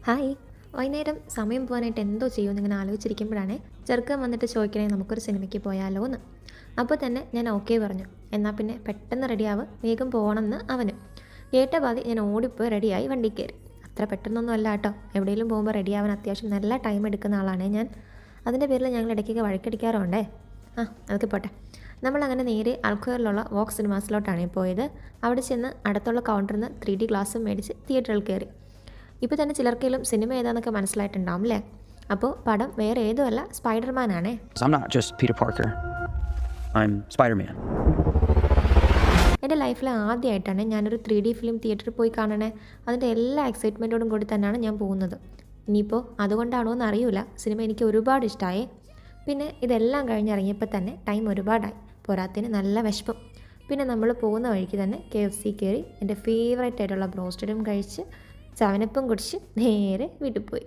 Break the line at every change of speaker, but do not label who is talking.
Hi. വൈകുന്നേരം സമയം പോകാനായിട്ട് എന്തോ ചെയ്യുമെന്ന് ഇങ്ങനെ ആലോചിച്ചിരിക്കുമ്പോഴാണ് ചെറുക്കൻ വന്നിട്ട് ചോദിക്കണേ നമുക്കൊരു സിനിമയ്ക്ക് പോയാലോ എന്ന്. അപ്പോൾ തന്നെ ഞാൻ ഓക്കെ പറഞ്ഞു. എന്നാൽ പിന്നെ പെട്ടെന്ന് റെഡിയാവ്, വേഗം പോകണമെന്ന് അവനും. കേട്ട പാതി ഞാൻ ഓടിപ്പോയി റെഡിയായി വണ്ടി കയറി. അത്ര പെട്ടെന്നൊന്നും അല്ല കേട്ടോ, എവിടെയെങ്കിലും പോകുമ്പോൾ റെഡിയാവാൻ അത്യാവശ്യം നല്ല ടൈം എടുക്കുന്ന ആളാണ് ഞാൻ. അതിൻ്റെ പേരിൽ ഞങ്ങൾ ഇടയ്ക്കൊക്കെ വഴക്കടിക്കാറുണ്ടേ. അതൊക്കെ പോട്ടെ. നമ്മളങ്ങനെ നേരെ അൽഖോറിലുള്ള വോക്ക് സിനിമാസിലോട്ടാണ് പോയത്. അവിടെ ചെന്ന് അടുത്തുള്ള കൗണ്ടറിൽ നിന്ന് 3D ഗ്ലാസും മേടിച്ച് തിയേറ്ററിൽ കയറി. ഇപ്പോൾ തന്നെ ചിലർക്കെങ്കിലും സിനിമ ഏതാണെന്നൊക്കെ മനസ്സിലായിട്ടുണ്ടാവും അല്ലേ? അപ്പോൾ പടം വേറെ ഏതുമല്ല, സ്പൈഡർമാൻ ആണേ.
I'm not just Peter Parker. I'm Spider-Man.
എൻ്റെ ലൈഫിൽ ആദ്യമായിട്ടാണ് ഞാനൊരു 3D ഫിലിം തിയേറ്ററിൽ പോയി കാണണേ. അതിൻ്റെ എല്ലാ എക്സൈറ്റ്മെൻറ്റോടും കൂടി തന്നെയാണ് ഞാൻ പോകുന്നത്. ഇനിയിപ്പോൾ അതുകൊണ്ടാണോ എന്ന് അറിയില്ല, സിനിമ എനിക്ക് ഒരുപാട് ഇഷ്ടമായി. പിന്നെ ഇതെല്ലാം കഴിഞ്ഞിറങ്ങിയപ്പോൾ തന്നെ ടൈം ഒരുപാടായി. പോരാത്തിന് നല്ല വിശപ്പും. പിന്നെ നമ്മൾ പോകുന്ന വഴിക്ക് തന്നെ KFC കയറി എൻ്റെ ഫേവറേറ്റ് ആയിട്ടുള്ള ബ്രോസ്റ്റഡും കഴിച്ച് ചവനപ്പം കുടിച്ച് നേരെ വീട്ടിൽ പോയി.